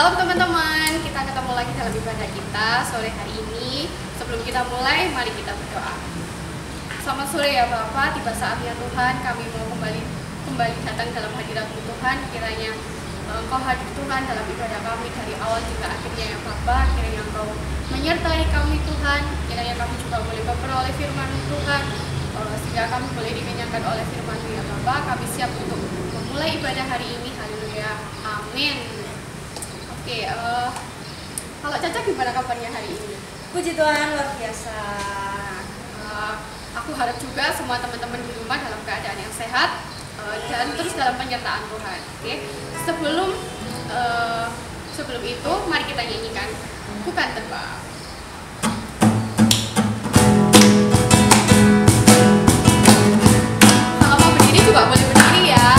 Shalom teman-teman, kita ketemu lagi dalam ibadah kita sore hari ini. Sebelum kita mulai, mari kita berdoa. Selamat sore ya Bapak, tiba saatnya Tuhan kami mau kembali datang dalam hadirat-Mu Tuhan. Kiranya Engkau hadir Tuhan dalam ibadah kami dari awal hingga akhirnya ya Bapak. Kiranya Engkau menyertai kami Tuhan. Kiranya kami juga boleh memperoleh firman-Mu Tuhan, sehingga kami boleh dikenyangkan oleh firman-Mu ya Bapak. Kami siap untuk memulai ibadah hari ini. Haleluya, amin. Oke, kalau Caca gimana kabarnya hari ini? Puji Tuhan, luar biasa. Aku harap juga semua teman-teman di rumah dalam keadaan yang sehat dan terus dalam penyertaan Tuhan. Oke, sebelum itu, mari kita nyanyikan Bukan Tebak. Kalau mau berdiri juga boleh berdiri ya.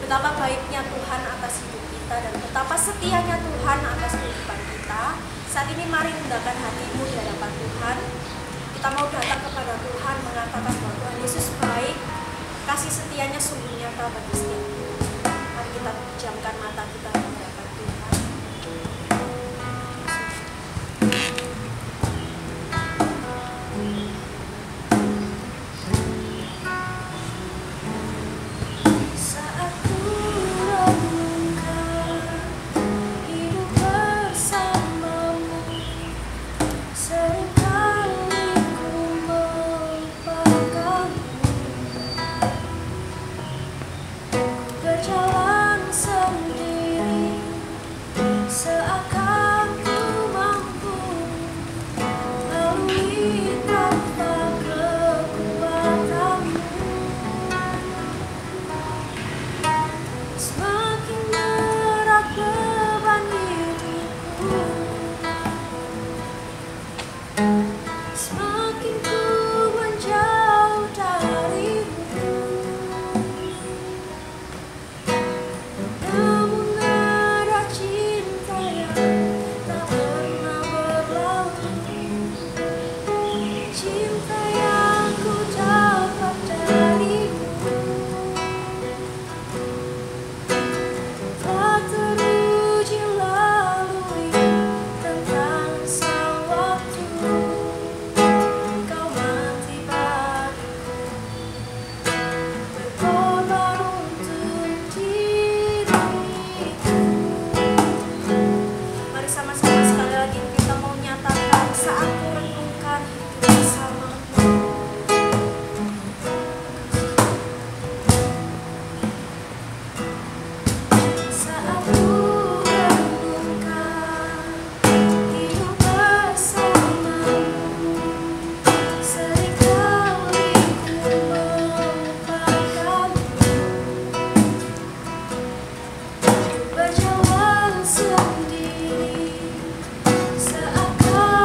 Betapa baiknya Tuhan atas hidup kita dan betapa setianya Tuhan atas kehidupan kita. Saat ini mari undahkan hatimu di hadapan Tuhan. Kita mau datang kepada Tuhan mengatakan bahwa Tuhan Yesus baik, kasih setianya sungguh nyata bagi setiap kita. Mari kita pejamkan mata kita di hadapan Tuhan. Berjalan sendiri bersama-sama sekali lagi kita mau nyatakan saat merenungkan hidup bersamamu. Saat merenungkan hidup bersamamu, seringkali ku melupakanmu, berjalan sendiri seakan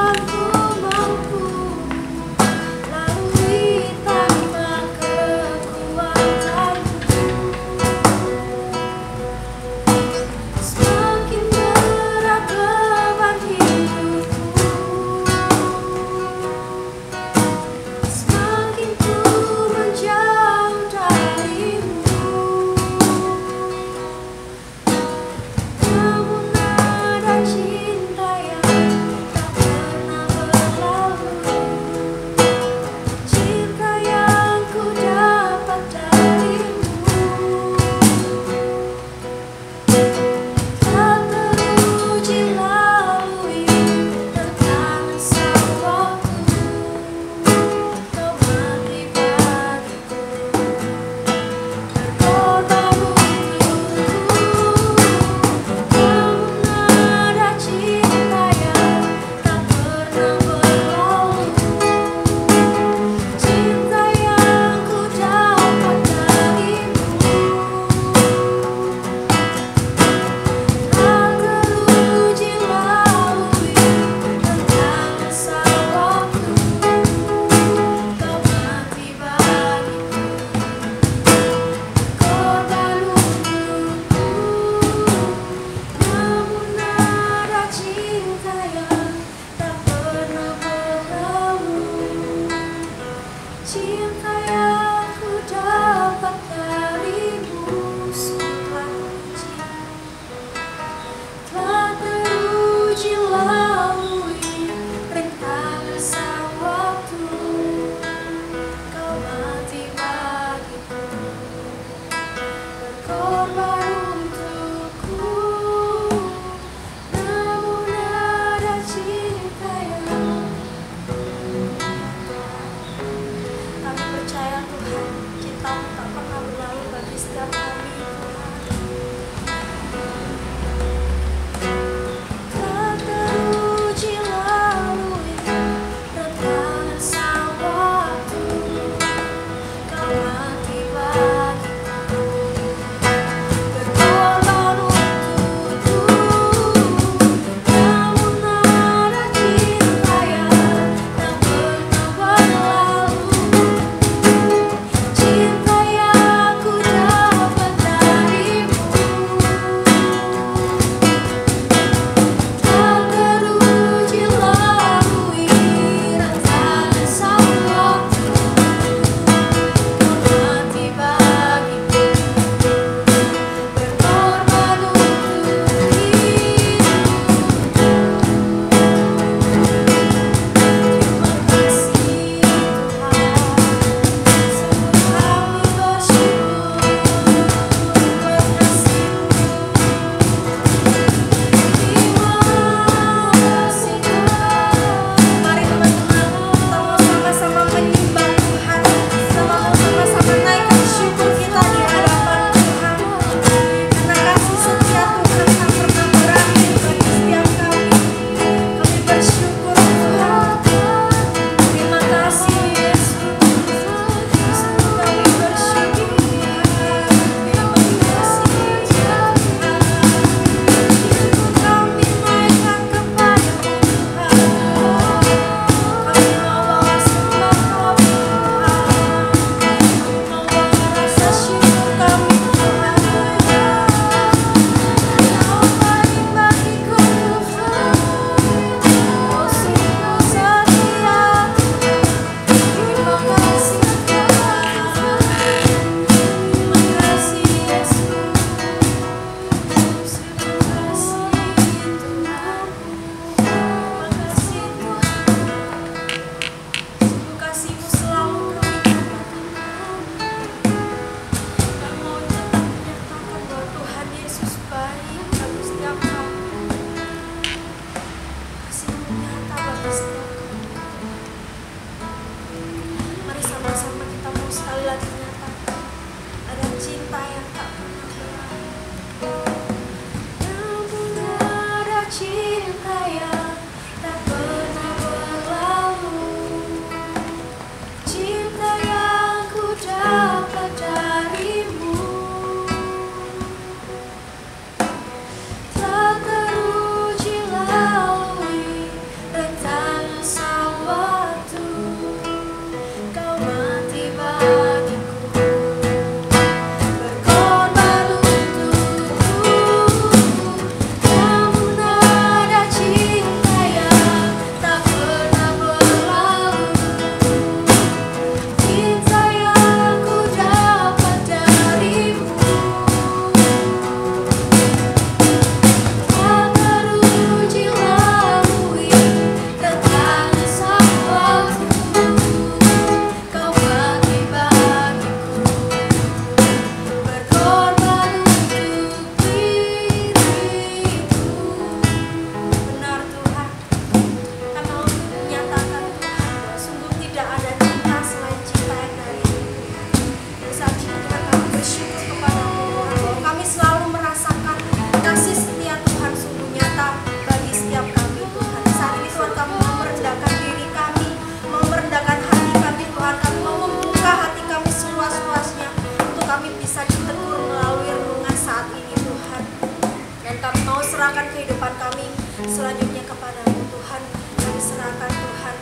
kehidupan kami selanjutnya kepadamu Tuhan. Kami serahkan Tuhan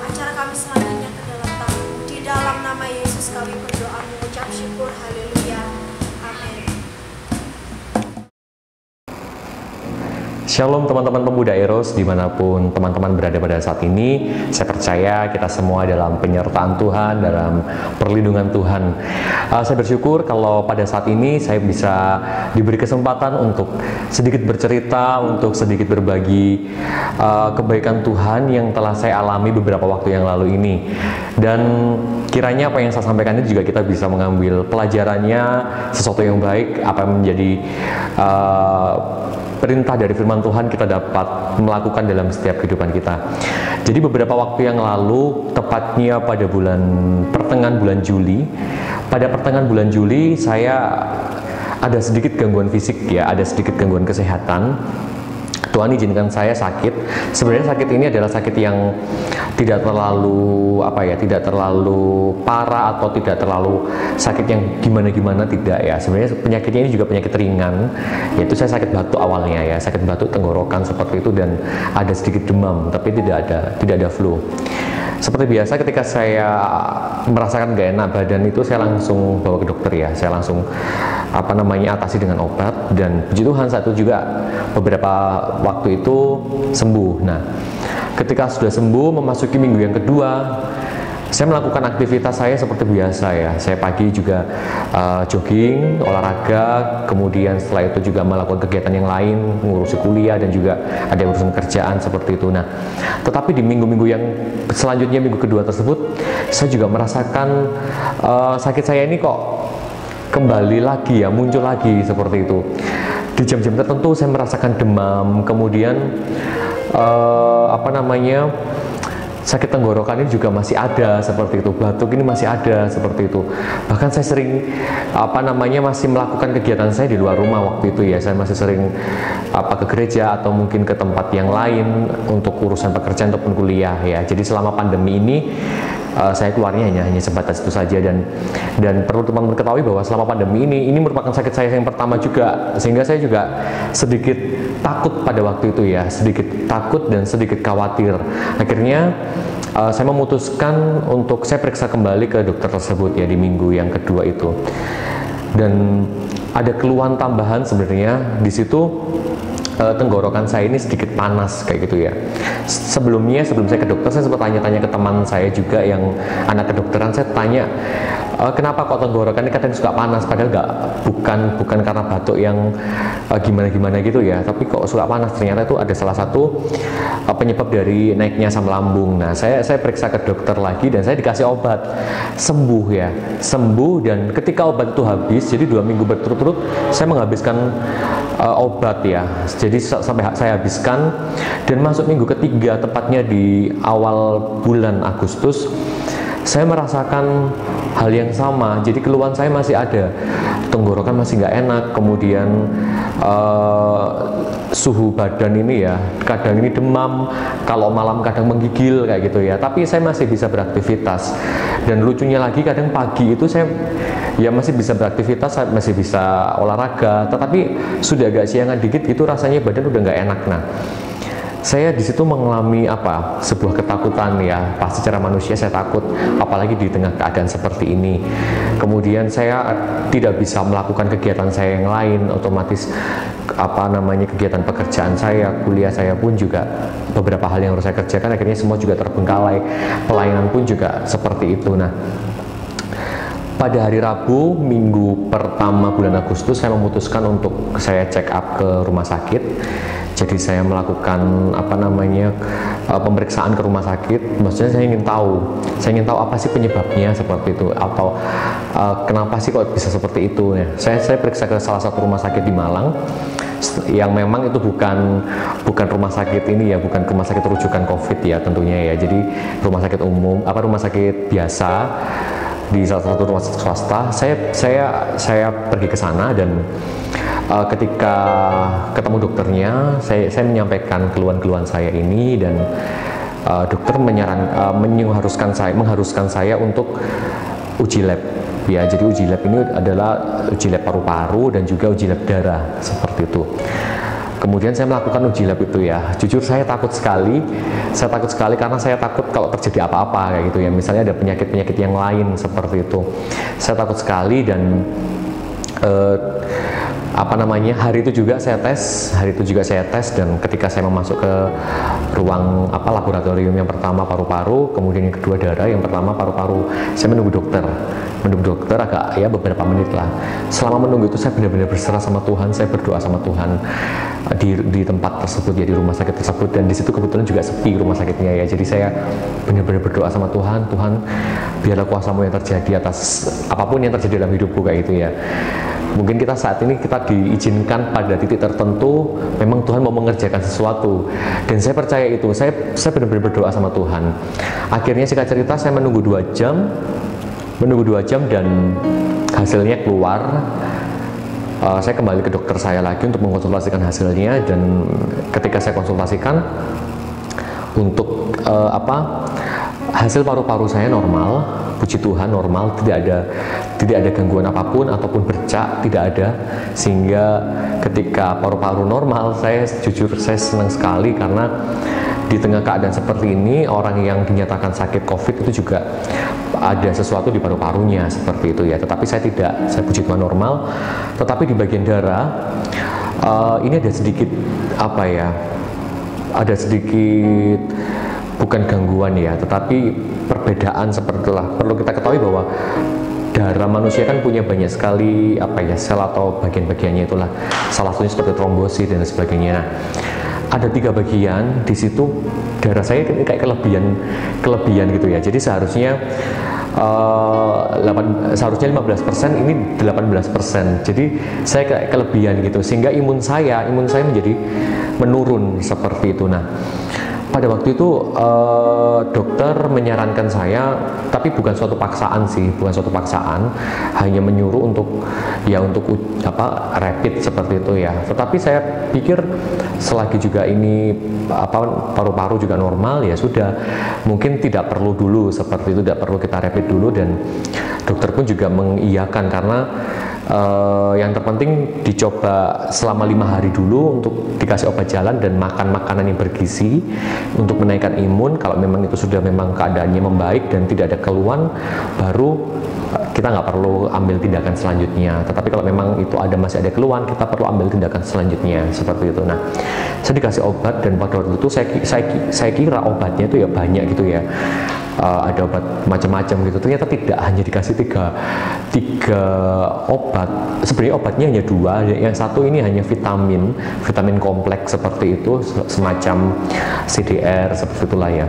acara kami selanjutnya ke dalam tangan-Mu. Di dalam nama Yesus kami berdoa mengucap syukur. Haleluya. Amin. Shalom teman-teman pemuda Eros dimanapun teman-teman berada pada saat ini. Saya percaya kita semua dalam penyertaan Tuhan, dalam perlindungan Tuhan. Saya bersyukur kalau pada saat ini saya bisa diberi kesempatan untuk sedikit bercerita, untuk sedikit berbagi kebaikan Tuhan yang telah saya alami beberapa waktu yang lalu ini. Dan kiranya apa yang saya sampaikan ini juga kita bisa mengambil pelajarannya, sesuatu yang baik, apa yang menjadi perintah dari firman Tuhan kita dapat melakukan dalam setiap kehidupan kita. Jadi beberapa waktu yang lalu, tepatnya pada pertengahan bulan Juli, pada pertengahan bulan Juli saya ada sedikit gangguan fisik ya, ada sedikit gangguan kesehatan. Tuhan izinkan saya sakit. Sebenarnya sakit ini adalah sakit yang tidak terlalu tidak terlalu parah atau tidak terlalu sakit yang gimana-gimana, tidak ya. Sebenarnya penyakitnya ini juga penyakit ringan, yaitu saya sakit batuk awalnya ya, sakit batuk tenggorokan seperti itu dan ada sedikit demam, tapi tidak ada flu. Seperti biasa ketika saya merasakan gak enak badan itu saya langsung bawa ke dokter ya, saya langsung atasi dengan obat dan puji Tuhan saat itu juga beberapa waktu itu sembuh. Nah, ketika sudah sembuh memasuki minggu yang kedua, saya melakukan aktivitas saya seperti biasa ya. Saya pagi juga jogging, olahraga, kemudian setelah itu juga melakukan kegiatan yang lain, mengurusi kuliah dan juga ada urusan kerjaan seperti itu. Nah, tetapi di minggu-minggu yang selanjutnya, minggu kedua tersebut, saya juga merasakan sakit saya ini kok kembali lagi ya, muncul lagi seperti itu. Di jam-jam tertentu saya merasakan demam, kemudian sakit tenggorokan ini juga masih ada seperti itu, batuk ini masih ada seperti itu. Bahkan saya sering masih melakukan kegiatan saya di luar rumah waktu itu ya. Saya masih sering ke gereja atau mungkin ke tempat yang lain untuk urusan pekerjaan ataupun kuliah ya. Jadi selama pandemi ini saya keluarnya hanya sebatas itu saja dan perlu teman-teman ketahui bahwa selama pandemi ini merupakan sakit saya yang pertama juga, sehingga saya juga sedikit takut pada waktu itu ya, sedikit takut dan sedikit khawatir. Akhirnya saya memutuskan untuk saya periksa kembali ke dokter tersebut ya di minggu yang kedua itu, dan ada keluhan tambahan sebenarnya di situ. Tenggorokan saya ini sedikit panas kayak gitu ya. Sebelum saya ke dokter, saya sempat tanya-tanya ke teman saya juga yang anak kedokteran. Saya tanya, kenapa kok tenggorokan ini kadang suka panas, padahal bukan karena batuk yang gimana-gimana gitu ya, tapi kok suka panas. Ternyata itu ada salah satu penyebab dari naiknya asam lambung. Nah, saya periksa ke dokter lagi dan saya dikasih obat, sembuh ya, sembuh. Dan ketika obat itu habis, jadi 2 minggu berturut-turut saya menghabiskan obat ya, jadi sampai saya habiskan, dan masuk minggu ketiga tepatnya di awal bulan Agustus saya merasakan hal yang sama. Jadi keluhan saya masih ada, tenggorokan masih nggak enak, kemudian suhu badan ini ya, kadang ini demam, kalau malam kadang menggigil kayak gitu ya, tapi saya masih bisa beraktivitas. Dan lucunya lagi, kadang pagi itu saya ya masih bisa beraktivitas, saya masih bisa olahraga, tetapi sudah agak siangan dikit gitu rasanya badan udah nggak enak. Nah, saya di situ mengalami sebuah ketakutan ya, pasti secara manusia saya takut, apalagi di tengah keadaan seperti ini. Kemudian saya tidak bisa melakukan kegiatan saya yang lain, otomatis kegiatan pekerjaan saya, kuliah saya pun juga beberapa hal yang harus saya kerjakan akhirnya semua juga terbengkalai, pelayanan pun juga seperti itu. Nah, pada hari Rabu minggu pertama bulan Agustus saya memutuskan untuk saya check up ke rumah sakit. Jadi saya melakukan pemeriksaan ke rumah sakit. Maksudnya saya ingin tahu apa sih penyebabnya seperti itu, atau kenapa sih kok bisa seperti itu ya. Saya periksa ke salah satu rumah sakit di Malang yang memang itu bukan rumah sakit ini ya, bukan rumah sakit rujukan COVID ya tentunya ya. Jadi rumah sakit umum, rumah sakit biasa di salah satu rumah sakit swasta. Saya pergi ke sana dan ketika ketemu dokternya, saya menyampaikan keluhan-keluhan saya ini, dan dokter mengharuskan saya untuk uji lab. Ya, jadi uji lab ini adalah uji lab paru-paru dan juga uji lab darah seperti itu. Kemudian saya melakukan uji lab itu ya. Jujur saya takut sekali karena saya takut kalau terjadi apa-apa kayak gitu ya. Misalnya ada penyakit-penyakit yang lain seperti itu. Saya takut sekali dan hari itu juga saya tes dan ketika saya masuk ke ruang laboratorium, yang pertama paru-paru, kemudian yang kedua darah, yang pertama paru-paru, saya menunggu dokter agak ya beberapa menit lah. Selama menunggu itu saya benar-benar berserah sama Tuhan, saya berdoa sama Tuhan di tempat tersebut ya, di rumah sakit tersebut, dan di situ kebetulan juga sepi rumah sakitnya ya. Jadi saya benar-benar berdoa sama Tuhan, biarlah kuasa-Mu yang terjadi atas apapun yang terjadi dalam hidupku kayak gitu ya. Mungkin kita saat ini kita diizinkan pada titik tertentu, memang Tuhan mau mengerjakan sesuatu, dan saya percaya itu. Saya benar-benar berdoa sama Tuhan. Akhirnya singkat cerita saya menunggu 2 jam dan hasilnya keluar. Saya kembali ke dokter saya lagi untuk mengkonsultasikan hasilnya, dan ketika saya konsultasikan untuk hasil paru-paru saya normal, puji Tuhan normal, tidak ada gangguan apapun ataupun bercak, tidak ada. Sehingga ketika paru-paru normal, saya senang sekali karena di tengah keadaan seperti ini, orang yang dinyatakan sakit COVID itu juga ada sesuatu di paru-parunya seperti itu ya. Tetapi saya tidak, saya puji Tuhan normal. Tetapi di bagian darah ini ada sedikit bukan gangguan ya, tetapi perbedaan seperti itulah. Perlu kita ketahui bahwa darah manusia kan punya banyak sekali sel atau bagian-bagiannya, itulah salah satunya seperti trombosit dan sebagainya. Nah, ada 3 bagian di situ. Darah saya kayak kelebihan gitu ya. Jadi seharusnya 15%, ini 18%. Jadi saya kayak kelebihan gitu, sehingga imun saya menjadi menurun seperti itu. Nah, pada waktu itu dokter menyarankan saya, tapi bukan suatu paksaan, hanya menyuruh untuk rapid seperti itu ya. Tetapi saya pikir selagi juga ini paru-paru juga normal, ya sudah, mungkin tidak perlu dulu seperti itu, tidak perlu kita rapid dulu. Dan dokter pun juga mengiyakan karena yang terpenting dicoba selama 5 hari dulu untuk dikasih obat jalan dan makan makanan yang bergizi untuk menaikkan imun. Kalau memang itu sudah memang keadaannya membaik dan tidak ada keluhan, baru kita nggak perlu ambil tindakan selanjutnya. Tetapi kalau memang itu masih ada keluhan, kita perlu ambil tindakan selanjutnya seperti itu. Nah, saya dikasih obat, dan pada waktu itu saya kira obatnya itu ya banyak gitu ya. Ada obat macam-macam gitu. Ternyata tidak, hanya dikasih tiga obat. Sebenarnya obatnya hanya 2. Yang satu ini hanya vitamin kompleks seperti itu, semacam CDR seperti itulah ya.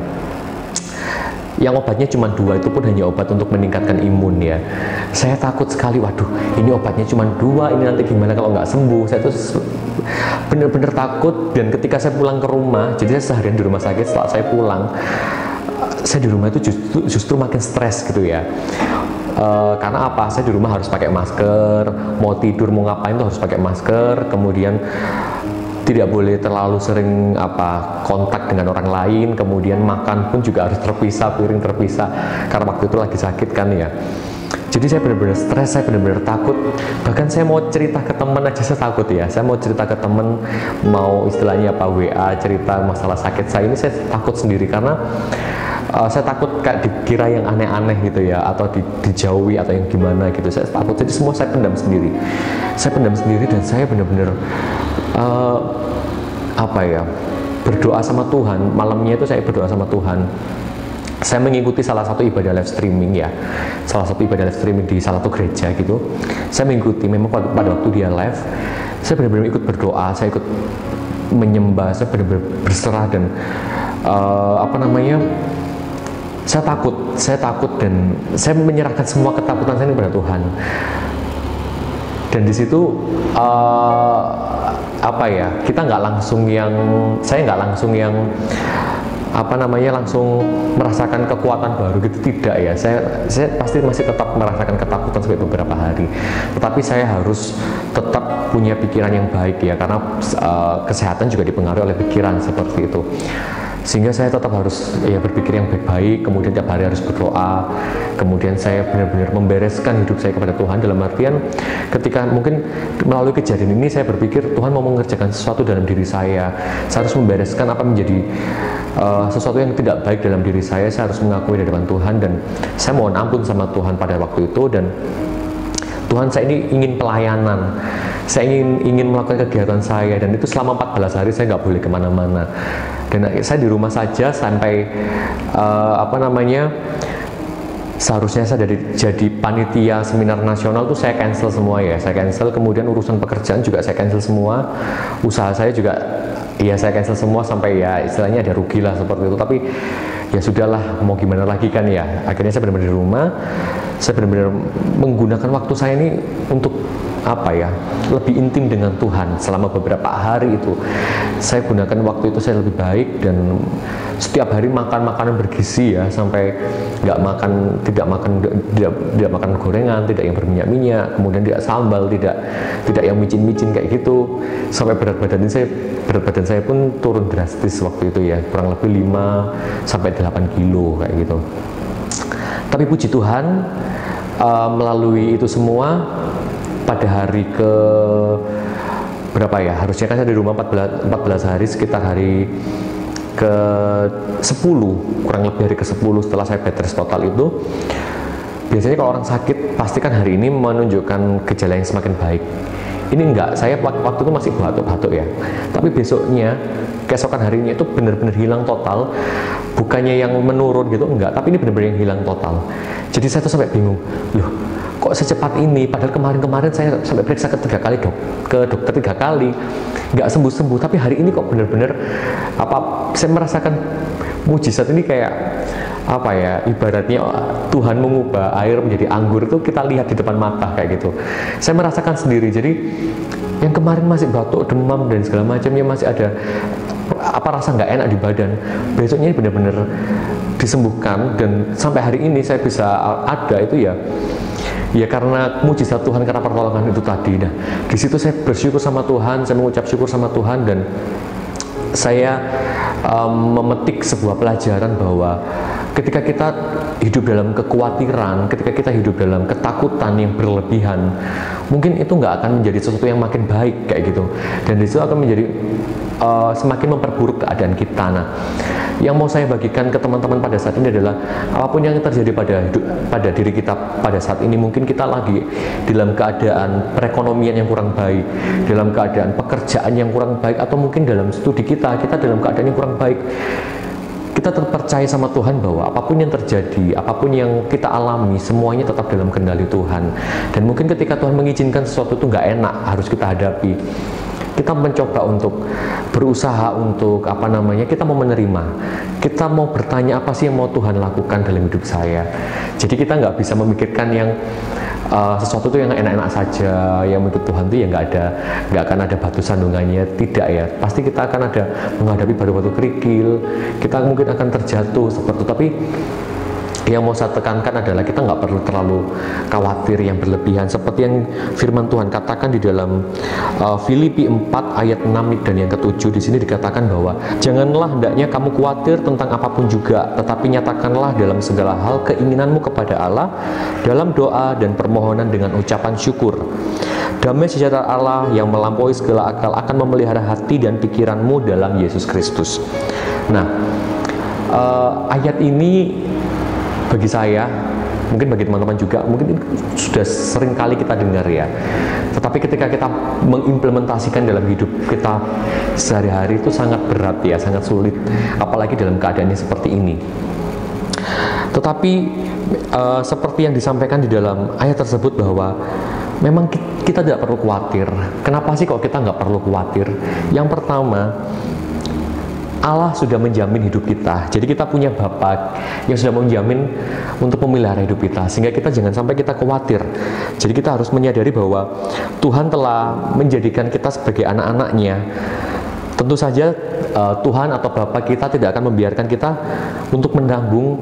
Yang obatnya cuma 2, itu pun hanya obat untuk meningkatkan imun ya. Saya takut sekali, waduh, ini obatnya cuma 2, ini nanti gimana kalau nggak sembuh. Saya tuh bener-bener takut. Dan ketika saya pulang ke rumah, jadi saya seharian di rumah sakit, setelah saya pulang, saya di rumah itu justru makin stres gitu ya. Karena apa? Saya di rumah harus pakai masker, mau tidur mau ngapain tuh harus pakai masker, kemudian tidak boleh terlalu sering kontak dengan orang lain, kemudian makan pun juga harus terpisah, piring terpisah, karena waktu itu lagi sakit kan ya. Jadi saya benar-benar stres, saya benar-benar takut. Bahkan saya mau cerita ke teman aja saya takut ya. Saya mau cerita ke teman, mau istilahnya WA, cerita masalah sakit saya ini, saya takut sendiri karena saya takut kayak dikira yang aneh-aneh gitu ya, atau dijauhi atau yang gimana gitu. Saya takut, jadi semua saya pendam sendiri. Saya pendam sendiri dan saya benar-benar berdoa sama Tuhan. Malamnya itu saya berdoa sama Tuhan. Saya mengikuti salah satu ibadah live streaming ya, salah satu ibadah live streaming di salah satu gereja gitu. Saya mengikuti, memang pada waktu dia live, saya benar-benar ikut berdoa, saya ikut menyembah, saya benar-benar berserah dan saya takut dan saya menyerahkan semua ketakutan saya kepada Tuhan. Dan di situ saya nggak langsung merasakan kekuatan baru gitu, tidak ya. Saya pasti masih tetap merasakan ketakutan sampai beberapa hari, tetapi saya harus tetap punya pikiran yang baik ya, karena kesehatan juga dipengaruhi oleh pikiran seperti itu. sehingga saya tetap harus berpikir yang baik-baik, kemudian tiap hari harus berdoa, kemudian saya benar-benar membereskan hidup saya kepada Tuhan, dalam artian ketika mungkin melalui kejadian ini saya berpikir Tuhan mau mengerjakan sesuatu dalam diri saya harus membereskan apa menjadi sesuatu yang tidak baik dalam diri saya harus mengakui di depan Tuhan, dan saya mohon ampun sama Tuhan pada waktu itu. Dan Tuhan, saya ini ingin pelayanan, saya ingin melakukan kegiatan saya, dan itu selama 14 hari saya nggak boleh kemana-mana, dan saya di rumah saja sampai seharusnya saya jadi panitia seminar nasional tuh saya cancel semua saya cancel, kemudian urusan pekerjaan juga saya cancel semua, usaha saya juga saya cancel semua, sampai istilahnya ada rugi lah seperti itu. Tapi ya sudahlah, mau gimana lagi kan ya. Akhirnya saya benar-benar di rumah, saya benar-benar menggunakan waktu saya ini untuk lebih intim dengan Tuhan. Selama beberapa hari itu saya gunakan waktu itu saya lebih baik, dan setiap hari makan makanan bergizi sampai tidak makan gorengan, tidak yang berminyak-minyak, kemudian tidak sambal, tidak yang micin-micin kayak gitu, sampai berat badan saya pun turun drastis waktu itu kurang lebih 5 sampai 8 kilo kayak gitu. Tapi puji Tuhan, melalui itu semua pada hari ke berapa harusnya kan saya di rumah 14 hari, sekitar hari ke 10, kurang lebih hari ke 10 setelah saya bed rest total itu, biasanya kalau orang sakit pasti kan hari ini menunjukkan gejala yang semakin baik. Ini enggak, saya waktu itu masih batuk-batuk tapi besoknya, keesokan harinya itu benar-benar hilang total, bukannya yang menurun gitu, enggak, tapi ini benar-benar yang hilang total. Jadi saya tuh sampai bingung, loh kok secepat ini, padahal kemarin-kemarin saya sampai periksa ke dokter 3 kali nggak sembuh-sembuh, tapi hari ini kok benar-benar saya merasakan mujizat ini, kayak ibaratnya Tuhan mengubah air menjadi anggur itu kita lihat di depan mata kayak gitu. Saya merasakan sendiri. Jadi yang kemarin masih batuk, demam dan segala macamnya, masih ada rasa nggak enak di badan, besoknya benar-benar disembuhkan, dan sampai hari ini saya bisa ada itu ya karena mujizat Tuhan, karena pertolongan itu tadi. Nah, di situ saya bersyukur sama Tuhan, saya mengucap syukur sama Tuhan, dan saya memetik sebuah pelajaran bahwa ketika kita hidup dalam kekhawatiran, ketika kita hidup dalam ketakutan yang berlebihan, mungkin itu nggak akan menjadi sesuatu yang makin baik kayak gitu, dan di situ akan menjadi semakin memperburuk keadaan kita. Nah, yang mau saya bagikan ke teman-teman pada saat ini adalah apapun yang terjadi pada diri kita pada saat ini, mungkin kita lagi dalam keadaan perekonomian yang kurang baik, dalam keadaan pekerjaan yang kurang baik, atau mungkin dalam studi kita dalam keadaan yang kurang baik, kita tetap percaya sama Tuhan bahwa apapun yang terjadi, apapun yang kita alami, semuanya tetap dalam kendali Tuhan. Dan mungkin ketika Tuhan mengizinkan sesuatu itu nggak enak harus kita hadapi, kita mencoba untuk berusaha untuk kita mau menerima, kita mau bertanya apa sih yang mau Tuhan lakukan dalam hidup saya. Jadi kita nggak bisa memikirkan yang sesuatu itu yang enak-enak saja, yang menurut Tuhan itu nggak akan ada batu sandungannya, tidak pasti kita akan ada menghadapi batu-batu kerikil, kita mungkin akan terjatuh seperti itu. Tapi yang mau saya tekankan adalah kita nggak perlu terlalu khawatir yang berlebihan, seperti yang firman Tuhan katakan di dalam Filipi 4 ayat 6 dan yang ke-7. Di sini dikatakan bahwa janganlah hendaknya kamu khawatir tentang apapun juga, tetapi nyatakanlah dalam segala hal keinginanmu kepada Allah dalam doa dan permohonan dengan ucapan syukur. Damai sejahtera Allah yang melampaui segala akal akan memelihara hati dan pikiranmu dalam Yesus Kristus. Nah, ayat ini bagi saya, mungkin bagi teman-teman juga, mungkin sudah sering kali kita dengar tetapi ketika kita mengimplementasikan dalam hidup kita sehari-hari itu sangat berat sangat sulit, apalagi dalam keadaannya seperti ini. Tetapi seperti yang disampaikan di dalam ayat tersebut bahwa memang kita tidak perlu khawatir. Kenapa sih kok kita nggak perlu khawatir? Yang pertama, Allah sudah menjamin hidup kita. Jadi kita punya Bapa yang sudah menjamin untuk memelihara hidup kita, sehingga kita jangan sampai kita khawatir. Jadi kita harus menyadari bahwa Tuhan telah menjadikan kita sebagai anak-anaknya. tentu saja Tuhan atau Bapa kita tidak akan membiarkan kita untuk menanggung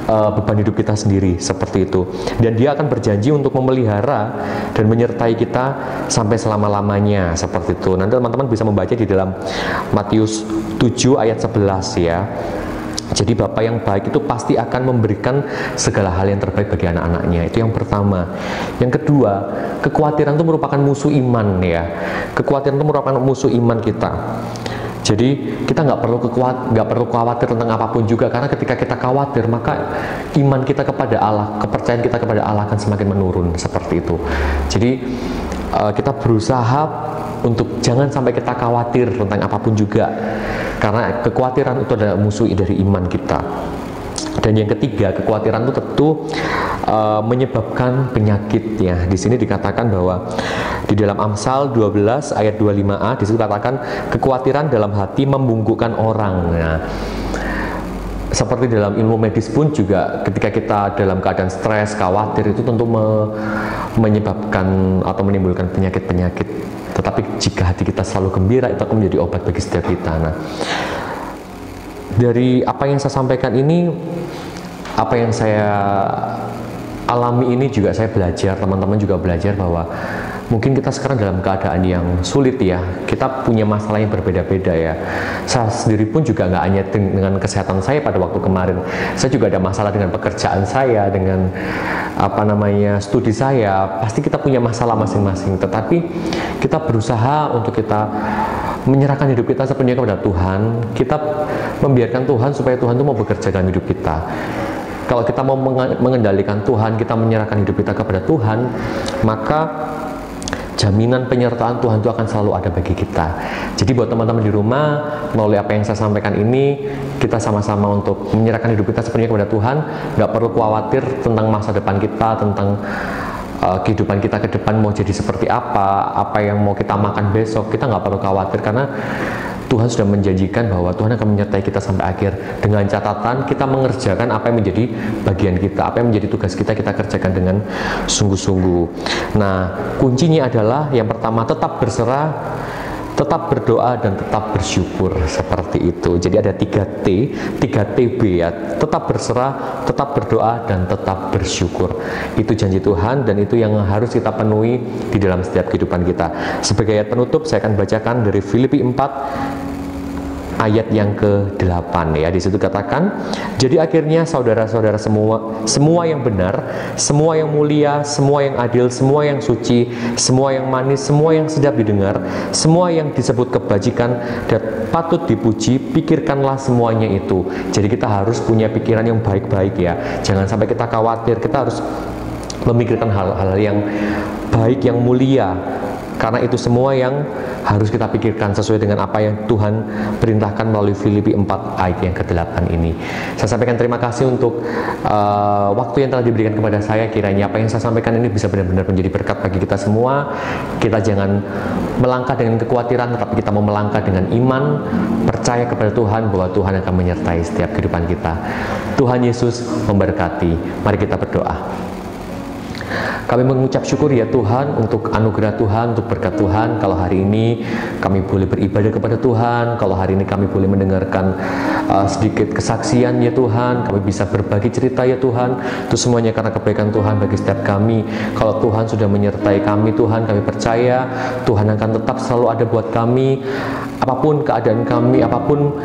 beban hidup kita sendiri seperti itu, dan Dia akan berjanji untuk memelihara dan menyertai kita sampai selama-lamanya seperti itu. Nanti teman-teman bisa membaca di dalam Matius 7 ayat 11 ya. Jadi Bapa yang baik itu pasti akan memberikan segala hal yang terbaik bagi anak-anaknya. Itu yang pertama. Yang kedua, kekhawatiran itu merupakan musuh iman ya. Kekhawatiran itu merupakan musuh iman kita. Jadi kita nggak perlu khawatir tentang apapun juga, karena ketika kita khawatir maka iman kita kepada Allah, kepercayaan kita kepada Allah akan semakin menurun seperti itu. Jadi kita berusaha untuk jangan sampai kita khawatir tentang apapun juga, karena kekhawatiran itu adalah musuh dari iman kita. Dan yang ketiga, kekhawatiran itu tentu menyebabkan penyakit ya. Di sini dikatakan bahwa di dalam Amsal 12 ayat 25a disitu katakan kekhawatiran dalam hati membungkukkan orang. Nah, seperti dalam ilmu medis pun juga ketika kita dalam keadaan stres, khawatir itu tentu menyebabkan atau menimbulkan penyakit-penyakit. Tetapi jika hati kita selalu gembira, itu akan menjadi obat bagi setiap kita. Nah, dari apa yang saya sampaikan ini, apa yang saya alami ini juga saya belajar, teman-teman juga belajar bahwa mungkin kita sekarang dalam keadaan yang sulit ya, kita punya masalah yang berbeda-beda ya. Saya sendiri pun juga nggak hanya dengan kesehatan saya pada waktu kemarin, saya juga ada masalah dengan pekerjaan saya, dengan studi saya. Pasti kita punya masalah masing-masing, tetapi kita berusaha untuk kita menyerahkan hidup kita sepenuhnya kepada Tuhan. Kita membiarkan Tuhan supaya Tuhan itu mau bekerja dalam hidup kita. Kalau kita mau mengendalikan Tuhan, kita menyerahkan hidup kita kepada Tuhan, maka jaminan penyertaan Tuhan itu akan selalu ada bagi kita. Jadi buat teman-teman di rumah, melalui apa yang saya sampaikan ini, kita sama-sama untuk menyerahkan hidup kita sepenuhnya kepada Tuhan. Nggak perlu khawatir tentang masa depan kita, tentang kehidupan kita ke depan mau jadi seperti apa yang mau kita makan besok. Kita nggak perlu khawatir, karena Tuhan sudah menjanjikan bahwa Tuhan akan menyertai kita sampai akhir, dengan catatan kita mengerjakan apa yang menjadi bagian kita, apa yang menjadi tugas kita, kita kerjakan dengan sungguh-sungguh. Nah, kuncinya adalah yang pertama, tetap berserah, tetap berdoa, dan tetap bersyukur seperti itu. Jadi ada 3TB ya, tetap berserah, tetap berdoa, dan tetap bersyukur. Itu janji Tuhan, dan itu yang harus kita penuhi di dalam setiap kehidupan kita. Sebagai ayat penutup, saya akan bacakan dari Filipi 4 ayat yang ke-8 ya. Di situ katakan, jadi akhirnya saudara-saudara semua yang benar, semua yang mulia, semua yang adil, semua yang suci, semua yang manis, semua yang sedap didengar, semua yang disebut kebajikan dan patut dipuji, pikirkanlah semuanya itu. Jadi kita harus punya pikiran yang baik-baik ya. Jangan sampai kita khawatir, kita harus memikirkan hal-hal yang baik, yang mulia, karena itu semua yang harus kita pikirkan sesuai dengan apa yang Tuhan perintahkan melalui Filipi 4 ayat yang ke-8 ini. Saya sampaikan terima kasih untuk waktu yang telah diberikan kepada saya. Kiranya apa yang saya sampaikan ini bisa benar-benar menjadi berkat bagi kita semua. Kita jangan melangkah dengan kekhawatiran, tetapi kita mau melangkah dengan iman, percaya kepada Tuhan bahwa Tuhan akan menyertai setiap kehidupan kita. Tuhan Yesus memberkati. Mari kita berdoa. Kami mengucap syukur ya Tuhan untuk anugerah Tuhan, untuk berkat Tuhan. Kalau hari ini kami boleh beribadah kepada Tuhan, kalau hari ini kami boleh mendengarkan sedikit kesaksian ya Tuhan, kami bisa berbagi cerita ya Tuhan. Itu semuanya karena kebaikan Tuhan bagi setiap kami. Kalau Tuhan sudah menyertai kami Tuhan, kami percaya Tuhan akan tetap selalu ada buat kami. Apapun keadaan kami, apapun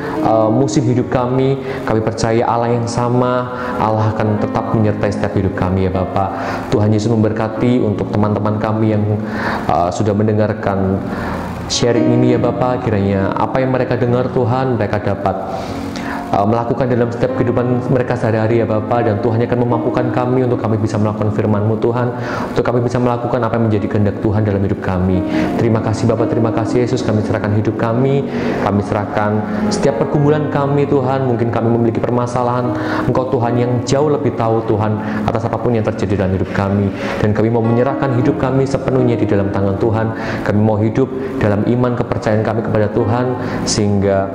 musim hidup kami percaya Allah yang sama, Allah akan tetap menyertai setiap hidup kami ya Bapak. Tuhan Yesus memberkati untuk teman-teman kami yang sudah mendengarkan sharing ini ya Bapak. Kiranya apa yang mereka dengar Tuhan, mereka dapat melakukan dalam setiap kehidupan mereka sehari-hari ya Bapa, dan Tuhan akan memampukan kami untuk kami bisa melakukan firman-Mu Tuhan, untuk kami bisa melakukan apa yang menjadi kehendak Tuhan dalam hidup kami. Terima kasih Bapa, terima kasih Yesus. Kami serahkan hidup kami serahkan setiap pergumulan kami Tuhan. Mungkin kami memiliki permasalahan, Engkau Tuhan yang jauh lebih tahu Tuhan atas apapun yang terjadi dalam hidup kami, dan kami mau menyerahkan hidup kami sepenuhnya di dalam tangan Tuhan. Kami mau hidup dalam iman kepercayaan kami kepada Tuhan, sehingga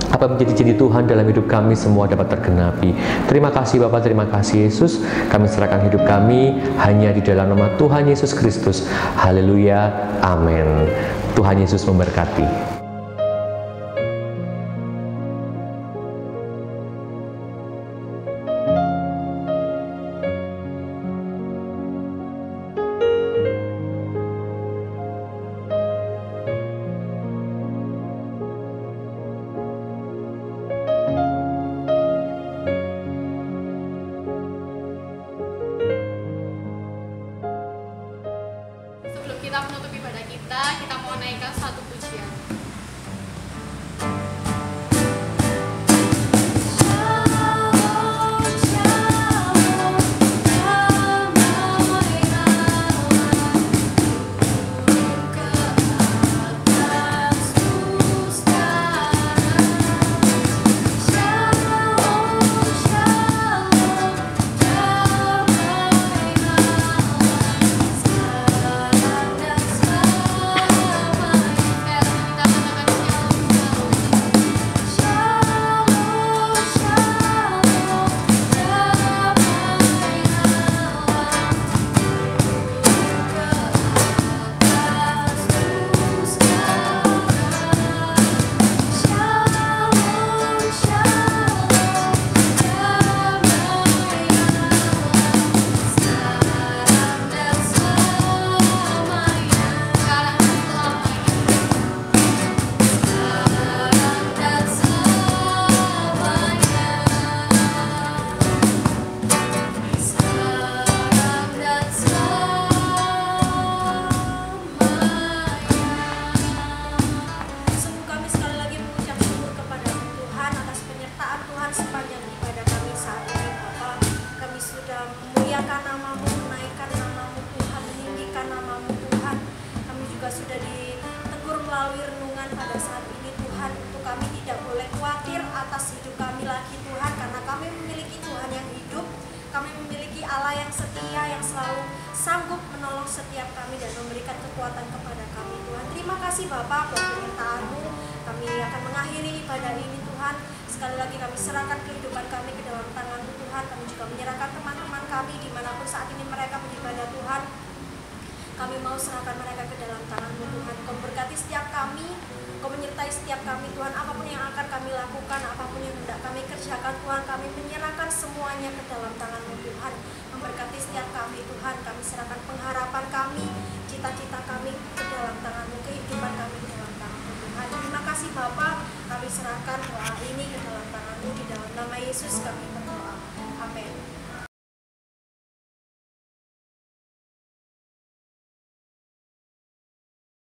apa menjadi janji Tuhan dalam hidup kami semua dapat tergenapi. Terima kasih Bapak, terima kasih Yesus. Kami serahkan hidup kami hanya di dalam nama Tuhan Yesus Kristus. Haleluya, amin. Tuhan Yesus memberkati. melalui renungan pada saat ini Tuhan, untuk kami tidak boleh khawatir atas hidup kami lagi Tuhan, karena kami memiliki Tuhan yang hidup. Kami memiliki Allah yang setia, yang selalu sanggup menolong setiap kami dan memberikan kekuatan kepada kami Tuhan. Terima kasih Bapak buat permintaan-Mu. Kami akan mengakhiri ibadah ini Tuhan. Sekali lagi kami serahkan kehidupan kami ke dalam tangan-Mu Tuhan. Kami juga menyerahkan teman-teman kami dimanapun saat ini mereka beribadah Tuhan. Kami mau serahkan mereka ke dalam tangan-Mu Tuhan. Kau berkati setiap kami, Kau menyertai setiap kami Tuhan. Apapun yang akan kami lakukan, apapun yang hendak kami kerjakan Tuhan, kami menyerahkan semuanya ke dalam tangan-Mu Tuhan. Memberkati setiap kami Tuhan. Kami serahkan pengharapan kami, cita-cita kami ke dalam tangan-Mu, kehidupan kami ke dalam tangan-Mu Tuhan. Terima kasih Bapa. Kami serahkan doa ini ke dalam tangan-Mu, di dalam nama Yesus kami berdoa.